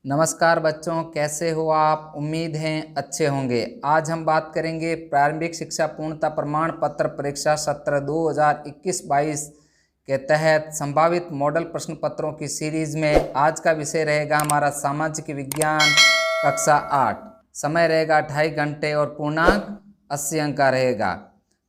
नमस्कार बच्चों, कैसे हो आप? उम्मीद है अच्छे होंगे। आज हम बात करेंगे प्रारंभिक शिक्षा पूर्णता प्रमाण पत्र परीक्षा सत्र 2021-22 के तहत संभावित मॉडल प्रश्न पत्रों की सीरीज में आज का विषय रहेगा हमारा सामाजिक विज्ञान कक्षा 8। समय रहेगा 2.5 घंटे और पूर्णांक 80 अंक का रहेगा।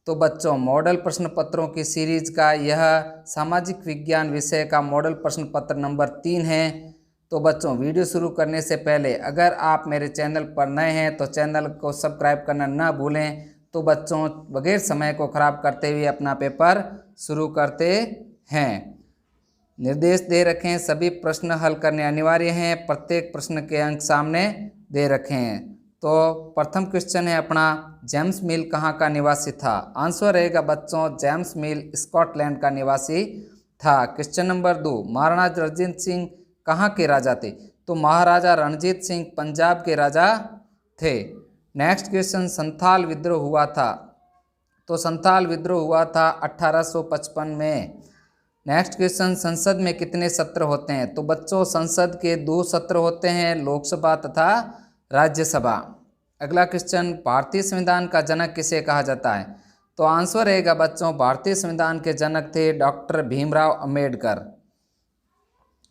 तो बच्चों, मॉडल प्रश्न पत्रों की सीरीज का यह सामाजिक विज्ञान विषय का मॉडल प्रश्न पत्र नंबर 3 है। तो बच्चों, वीडियो शुरू करने से पहले अगर आप मेरे चैनल पर नए हैं तो चैनल को सब्सक्राइब करना ना भूलें। तो बच्चों, बगैर समय को खराब करते हुए अपना पेपर शुरू करते हैं। निर्देश दे रखे हैं, सभी प्रश्न हल करने अनिवार्य हैं। प्रत्येक प्रश्न के अंक सामने दे रखे हैं। तो प्रथम क्वेश्चन है अपना, जेम्स मिल कहाँ का निवासी था? आंसर रहेगा बच्चों, जेम्स मिल स्कॉटलैंड का निवासी था। क्वेश्चन नंबर 2, महाराणा रणजीत सिंह कहाँ के राजा थे? तो महाराजा रणजीत सिंह पंजाब के राजा थे। नेक्स्ट क्वेश्चन, संथाल विद्रोह हुआ था? तो संथाल विद्रोह हुआ था 1855 में। नेक्स्ट क्वेश्चन, संसद में कितने सत्र होते हैं? तो बच्चों, संसद के 2 सत्र होते हैं, लोकसभा तथा राज्यसभा। अगला क्वेश्चन, भारतीय संविधान का जनक किसे कहा जाता है? तो आंसर रहेगा बच्चों, भारतीय संविधान के जनक थे doctor Bhimrao Ambedkar.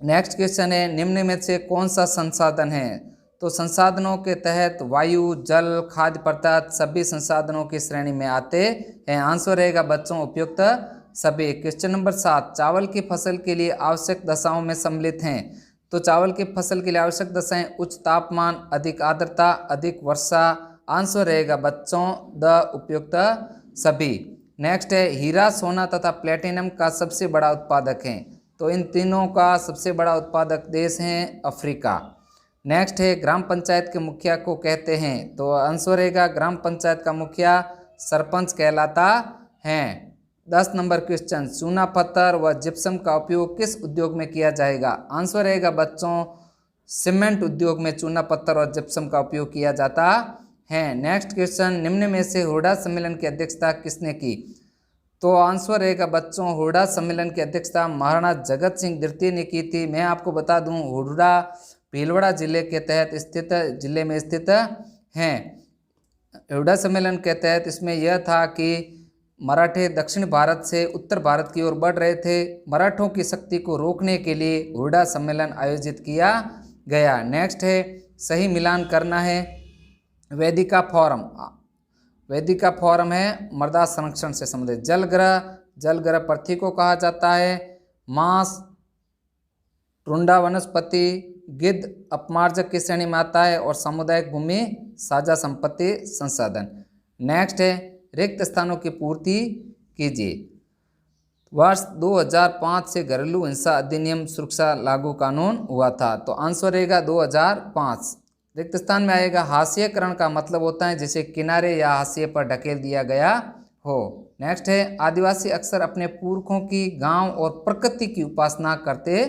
Next question है, निम्न में से कौन सा संसाधन है? तो संसाधनों के तहत वायु, जल, खाद्य पदार्थ सभी संसाधनों की श्रेणी में आते हैं। आंसर रहेगा बच्चों, उपयुक्त सभी। क्वेश्चन नंबर 7, चावल की फसल के लिए आवश्यक दशाओं में सम्मिलित हैं। तो चावल की फसल के लिए आवश्यक दशाएं उच्च तापमान, अधिक आर्द्रता, अधिक वर्षा। आंसर रहेगा बच्चों, द उपयुक्त सभी। नेक्स्ट है, हीरा, सोना तथा प्लेटिनम का सबसे बड़ा उत्पादक है। तो इन तीनों का सबसे बड़ा उत्पादक देश है अफ्रीका। नेक्स्ट है, ग्राम पंचायत के मुखिया को कहते हैं? तो आंसर रहेगा, ग्राम पंचायत का मुखिया सरपंच कहलाता है। 10 नंबर क्वेश्चन, चूना पत्थर व जिप्सम का उपयोग किस उद्योग में किया जाएगा? आंसर रहेगा बच्चों, सीमेंट उद्योग में चूना पत्थर और जिप्सम का उपयोग किया जाता है। नेक्स्ट क्वेश्चन, निम्न में से हुड्डा सम्मेलन की अध्यक्षता किसने की? तो आंसर रहेगा बच्चों, हुड्डा सम्मेलन की अध्यक्षता महाराणा जगत सिंह द्वितीय ने की थी। मैं आपको बता दूं, हुड्डा भीलवाड़ा जिले के तहत स्थित जिले में स्थित हैं। हुड्डा सम्मेलन के तहत इसमें यह था कि मराठे दक्षिण भारत से उत्तर भारत की ओर बढ़ रहे थे। मराठों की शक्ति को रोकने के लिए हुड्डा सम्मेलन आयोजित किया गया। नेक्स्ट है, सही मिलान करना है। वेदिका फोरम, वेदिका फोरम है मृदा संरक्षण से संबंधित। जलग्रह, जलग्रह पृथ्वी को कहा जाता है। मांस, टुंडा वनस्पति, गिद्ध अपमार्जक की श्रेणी में आता है। और सामुदायिक भूमि साझा संपत्ति संसाधन। नेक्स्ट है, रिक्त स्थानों की पूर्ति कीजिए। वर्ष 2005 से घरेलू हिंसा अधिनियम सुरक्षा लागू कानून हुआ था। तो आंसर रहेगा 2005। रिक्त स्थान में आएगा, हाशिएकरण का मतलब होता है जिसे किनारे या हाशिए पर ढकेल दिया गया हो। नेक्स्ट है, आदिवासी अक्सर अपने पुरखों की गांव और प्रकृति की उपासना करते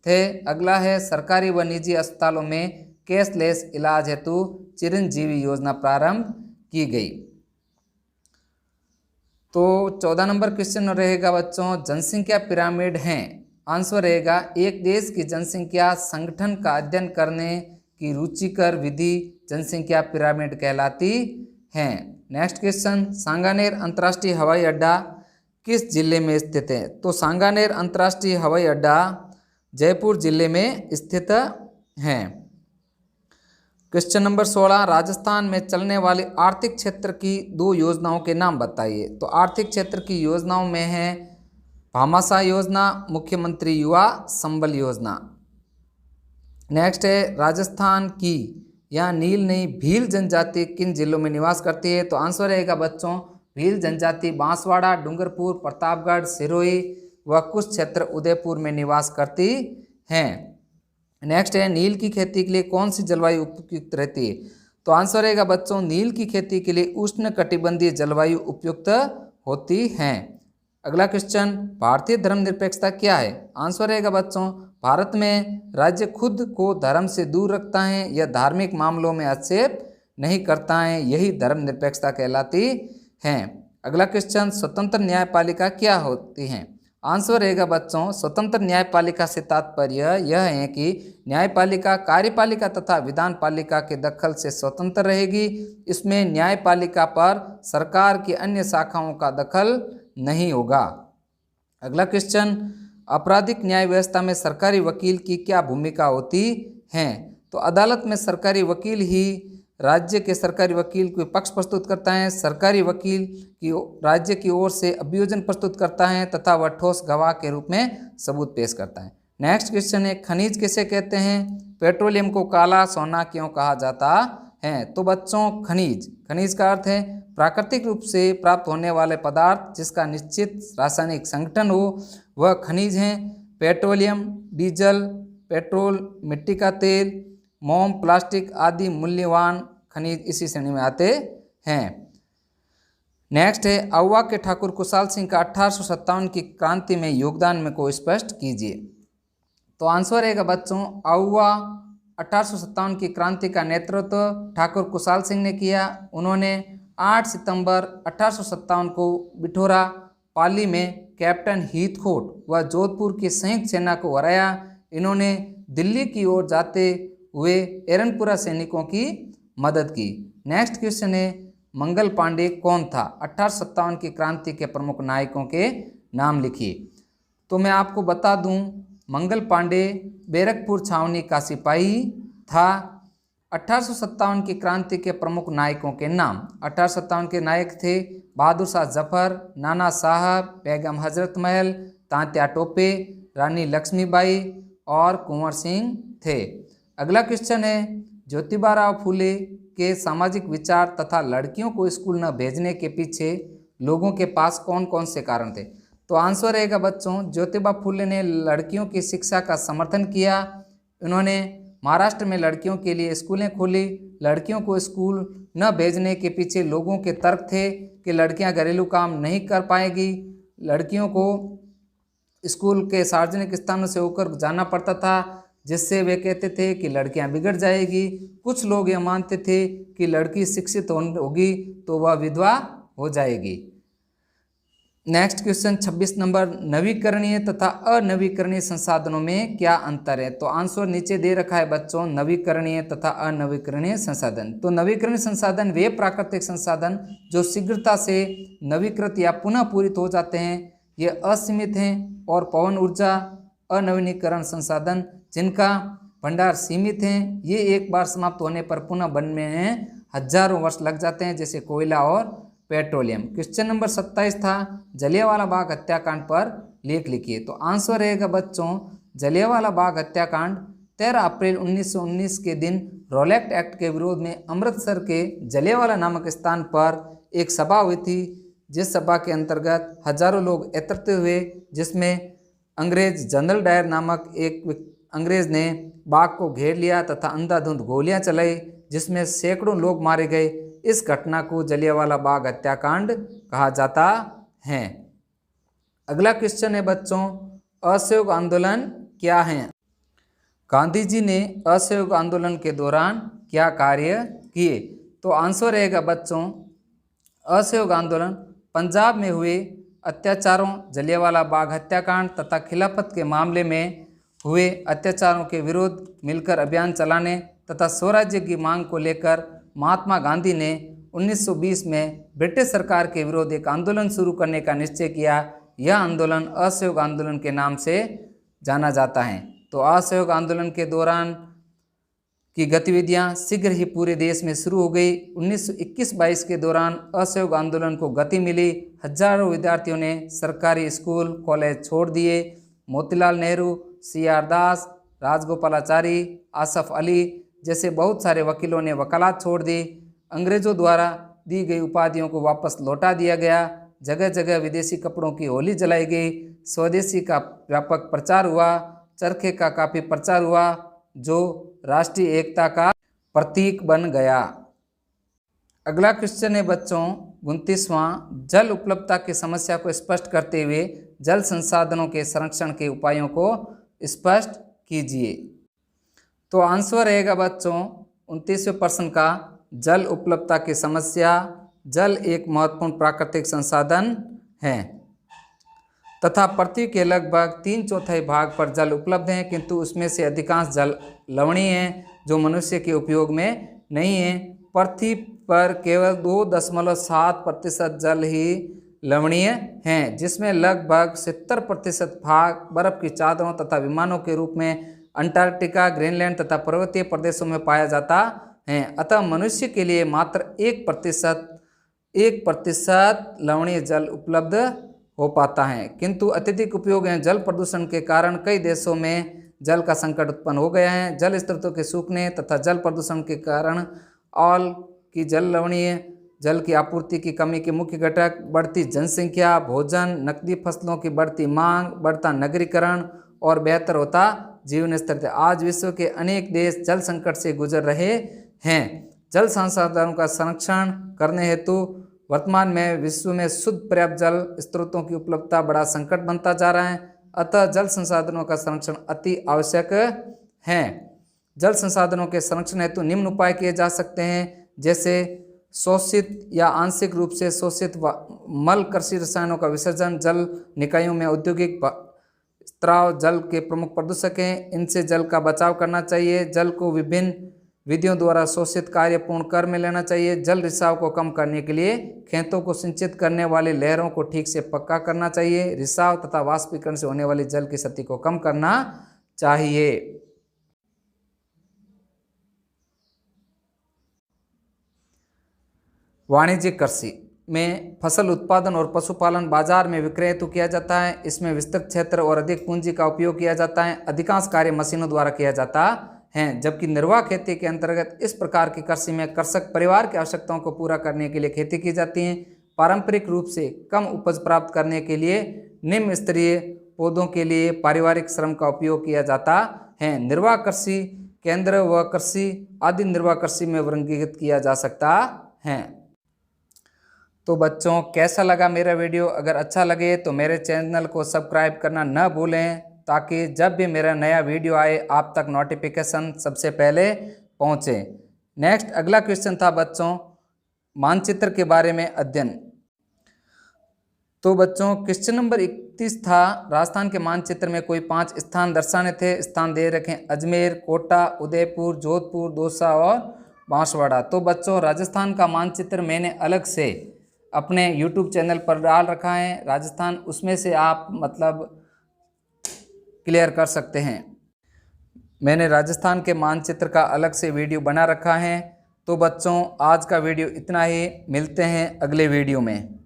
थे। अगला है, सरकारी व निजी अस्पतालों में कैशलेस इलाज हेतु चिरंजीवी योजना प्रारंभ की गई। तो 14 नंबर क्वेश्चन रहेगा बच्चों, जनसंख्या पिरामिड है? आंसर रहेगा, एक देश की जनसंख्या संगठन का अध्ययन करने की रुचिकर विधि जनसंख्या पिरामिड कहलाती है। नेक्स्ट क्वेश्चन, सांगानेर अंतर्राष्ट्रीय हवाई अड्डा किस जिले में स्थित है? तो सांगानेर अंतर्राष्ट्रीय हवाई अड्डा जयपुर जिले में स्थित है। क्वेश्चन नंबर 16, राजस्थान में चलने वाली आर्थिक क्षेत्र की 2 योजनाओं के नाम बताइए। तो आर्थिक क्षेत्र की योजनाओं में है भामाशाह योजना, मुख्यमंत्री युवा संबल योजना। नेक्स्ट है, राजस्थान की या नील नहीं भील जनजाति किन जिलों में निवास करती है? तो आंसर रहेगा बच्चों, भील जनजाति बांसवाड़ा, डूंगरपुर, प्रतापगढ़, सिरोही व कुछ क्षेत्र उदयपुर में निवास करती हैं। नेक्स्ट है, नील की खेती के लिए कौन सी जलवायु उपयुक्त रहती है? तो आंसर रहेगा बच्चों, नील की खेती के लिए उष्ण कटिबंधीय जलवायु उपयुक्त होती है। अगला क्वेश्चन, भारतीय धर्मनिरपेक्षता क्या है? आंसर रहेगा बच्चों, भारत में राज्य खुद को धर्म से दूर रखता है, यह धार्मिक मामलों में हस्तक्षेप नहीं करता है, यही धर्मनिरपेक्षता कहलाती है। अगला क्वेश्चन, स्वतंत्र न्यायपालिका क्या होती है? आंसर रहेगा बच्चों स्वतंत्र न्यायपालिका से तात्पर्य यह है कि न्यायपालिका कार्यपालिका तथा विधान पालिका के दखल से स्वतंत्र रहेगी। इसमें न्यायपालिका पर सरकार की अन्य शाखाओं का दखल नहीं होगा। अगला क्वेश्चन, आपराधिक न्याय व्यवस्था में सरकारी वकील की क्या भूमिका होती है? तो अदालत में सरकारी वकील ही राज्य के सरकारी वकील को पक्ष प्रस्तुत करता है। सरकारी वकील की राज्य की ओर से अभियोजन प्रस्तुत करता है तथा वह ठोस गवाह के रूप में सबूत पेश करता है। नेक्स्ट क्वेश्चन है, खनिज किसे कहते हैं? पेट्रोलियम को काला सोना क्यों कहा जाता है? तो बच्चों खनिज का अर्थ है प्राकृतिक रूप से प्राप्त होने वाले पदार्थ जिसका निश्चित रासायनिक संगठन हो वह खनिज हैं। पेट्रोलियम, डीजल, पेट्रोल, मिट्टी का तेल, मोम, प्लास्टिक आदि मूल्यवान खनिज इसी श्रेणी में आते हैं। नेक्स्ट है, आउवा के ठाकुर कुशाल सिंह का 1857 की क्रांति में योगदान में को स्पष्ट कीजिए। तो आंसर रहेगा बच्चों, आउवा 1857 की क्रांति का नेतृत्व ठाकुर कुशाल सिंह ने किया। उन्होंने 8 सितंबर 1857 को बिठोरा पाली में कैप्टन हीथकोट व जोधपुर की संयुक्त सेना को हराया। इन्होंने दिल्ली की ओर जाते हुए एरनपुरा सैनिकों की मदद की। नेक्स्ट क्वेश्चन है, मंगल पांडे कौन था? 1857 की क्रांति के प्रमुख नायकों के नाम लिखिए। तो मैं आपको बता दूं, मंगल पांडे बैरकपुर छावनी का सिपाही था। 1857 की क्रांति के प्रमुख नायकों के नाम, 1857 के नायक थे बहादुर शाह जफर, नाना साहब, बेगम हजरत महल, तांत्या टोपे, रानी लक्ष्मीबाई और कुंवर सिंह थे। अगला क्वेश्चन है, ज्योतिबा राव फूले के सामाजिक विचार तथा लड़कियों को स्कूल न भेजने के पीछे लोगों के पास कौन कौन से कारण थे? तो आंसर रहेगा बच्चों, ज्योतिबा फूले ने लड़कियों की शिक्षा का समर्थन किया। उन्होंने महाराष्ट्र में लड़कियों के लिए स्कूलें खोली। लड़कियों को स्कूल न भेजने के पीछे लोगों के तर्क थे कि लड़कियां घरेलू काम नहीं कर पाएगी, लड़कियों को स्कूल के सार्वजनिक स्थानों से होकर जाना पड़ता था जिससे वे कहते थे कि लड़कियां बिगड़ जाएगी। कुछ लोग यह मानते थे कि लड़की शिक्षित होगी तो वह विधवा हो जाएगी। नेक्स्ट क्वेश्चन 26 नंबर, नवीकरणीय तथा अनवीकरणीय संसाधनों में क्या अंतर है? तो आंसर नीचे दे रखा है बच्चों, नवीकरणीय तथा अनवीकरणीय संसाधन। तो नवीकरणीय संसाधन वे प्राकृतिक संसाधन जो शीघ्रता से नवीकृत या पुनः पूरित हो जाते हैं, ये असीमित हैं। और पवन ऊर्जा अनवीनीकरण संसाधन जिनका भंडार सीमित हैं, ये एक बार समाप्त होने पर पुनः बनने में हजारों वर्ष लग जाते हैं, जैसे कोयला और पेट्रोलियम। क्वेश्चन नंबर 27 था, जलियांवाला बाग हत्याकांड पर लेख लिखिए। तो आंसर रहेगा बच्चों, जलियांवाला बाग हत्याकांड 13 अप्रैल 1919 के दिन रॉलेट एक्ट के विरोध में अमृतसर के जलियांवाला नामक स्थान पर एक सभा हुई थी, जिस सभा के अंतर्गत हजारों लोग एकत्रित हुए, जिसमें अंग्रेज जनरल डायर नामक एक अंग्रेज ने बाग को घेर लिया तथा अंधाधुंध गोलियां चलाई, जिसमें सैकड़ों लोग मारे गए। इस घटना को जलियांवाला बाग हत्याकांड कहा जाता है। अगला क्वेश्चन है बच्चों, असहयोग आंदोलन क्या है? गांधी जी ने असहयोग आंदोलन के दौरान क्या कार्य किए? तो आंसर रहेगा बच्चों, असहयोग आंदोलन पंजाब में हुए अत्याचारों, जलियांवाला बाग हत्याकांड तथा खिलाफत के मामले में हुए अत्याचारों के विरुद्ध मिलकर अभियान चलाने तथा स्वराज्य की मांग को लेकर महात्मा गांधी ने 1920 में ब्रिटिश सरकार के विरुद्ध एक आंदोलन शुरू करने का निश्चय किया। यह आंदोलन असहयोग आंदोलन के नाम से जाना जाता है। तो असहयोग आंदोलन के दौरान की गतिविधियां शीघ्र ही पूरे देश में शुरू हो गई। 1921-22 के दौरान असहयोग आंदोलन को गति मिली। हजारों विद्यार्थियों ने सरकारी स्कूल कॉलेज छोड़ दिए। मोतीलाल नेहरू, CR दास, राजगोपालाचारी, आसफ अली जैसे बहुत सारे वकीलों ने वकालत छोड़ दी। अंग्रेजों द्वारा दी गई उपाधियों को वापस लौटा दिया गया। जगह जगह विदेशी कपड़ों की होली जलाई गई। स्वदेशी का व्यापक प्रचार हुआ। चरखे का काफ़ी प्रचार हुआ, जो राष्ट्रीय एकता का प्रतीक बन गया। अगला क्वेश्चन है बच्चों 29वां, जल उपलब्धता की समस्या को स्पष्ट करते हुए जल संसाधनों के संरक्षण के उपायों को स्पष्ट कीजिए। तो आंसर रहेगा बच्चों 29वें प्रश्न का, जल उपलब्धता की समस्या। जल एक महत्वपूर्ण प्राकृतिक संसाधन है। तथा पृथ्वी के लगभग 3/4 भाग पर जल उपलब्ध है, किंतु उसमें से अधिकांश जल लवणीय है जो मनुष्य के उपयोग में नहीं है। पृथ्वी पर केवल 2.7% जल ही लवणीय हैं, जिसमें लगभग 70% भाग बर्फ की चादरों तथा विमानों के रूप में अंटार्कटिका, ग्रीनलैंड तथा पर्वतीय प्रदेशों में पाया जाता है। अतः मनुष्य के लिए मात्र 1% लवणीय जल उपलब्ध हो पाता है, किंतु अत्यधिक उपयोग एवं जल प्रदूषण के कारण कई देशों में जल का संकट उत्पन्न हो गया है। जल स्रोतों के सूखने तथा जल प्रदूषण के कारण ऑल की जल लवणीय जल की आपूर्ति की कमी के मुख्य घटक बढ़ती जनसंख्या, भोजन, नकदी फसलों की बढ़ती मांग, बढ़ता नगरीकरण और बेहतर होता जीवन स्तर थे। आज विश्व के अनेक देश जल संकट से गुजर रहे हैं। जल संसाधनों का संरक्षण करने हेतु वर्तमान में विश्व में शुद्ध पर्याप्त जल स्रोतों की उपलब्धता बड़ा संकट बनता जा रहा है। अतः जल संसाधनों का संरक्षण अति आवश्यक है। जल संसाधनों के संरक्षण हेतु निम्न उपाय किए जा सकते हैं, जैसे शोषित या आंशिक रूप से शोषित मल कृषि रसायनों का विसर्जन। जल निकायों में औद्योगिक स्त्राव जल के प्रमुख प्रदूषक हैं, इनसे जल का बचाव करना चाहिए। जल को विभिन्न विधियों द्वारा शोषित कार्य पूर्ण कर में लेना चाहिए। जल रिसाव को कम करने के लिए खेतों को सिंचित करने वाली नहरों को ठीक से पक्का करना चाहिए। रिसाव तथा वाष्पीकरण से होने वाली जल की क्षति को कम करना चाहिए। वाणिज्यिक कृषि में फसल उत्पादन और पशुपालन बाजार में विक्रय हेतु किया जाता है। इसमें विस्तृत क्षेत्र और अधिक पूंजी का उपयोग किया जाता है। अधिकांश कार्य मशीनों द्वारा किया जाता है, जबकि निर्वाह खेती के अंतर्गत इस प्रकार की कृषि में कृषक परिवार की आवश्यकताओं को पूरा करने के लिए खेती की जाती है। पारंपरिक रूप से कम उपज प्राप्त करने के लिए निम्न स्तरीय पौधों के लिए पारिवारिक श्रम का उपयोग किया जाता है। निर्वाह कृषि, केंद्र व कृषि आदि निर्वाह कृषि में वर्गीकृत किया जा सकता है। तो बच्चों, कैसा लगा मेरा वीडियो? अगर अच्छा लगे तो मेरे चैनल को सब्सक्राइब करना न भूलें, ताकि जब भी मेरा नया वीडियो आए आप तक नोटिफिकेशन सबसे पहले पहुंचे। नेक्स्ट अगला क्वेश्चन था बच्चों, मानचित्र के बारे में अध्ययन। तो बच्चों, क्वेश्चन नंबर 31 था, राजस्थान के मानचित्र में कोई 5 स्थान दर्शाने थे। स्थान दे रखें अजमेर, कोटा, उदयपुर, जोधपुर, दौसा और बांसवाड़ा। तो बच्चों, राजस्थान का मानचित्र मैंने अलग से अपने YouTube चैनल पर डाल रखा है राजस्थान, उसमें से आप मतलब क्लियर कर सकते हैं। मैंने राजस्थान के मानचित्र का अलग से वीडियो बना रखा है। तो बच्चों, आज का वीडियो इतना ही, मिलते हैं अगले वीडियो में।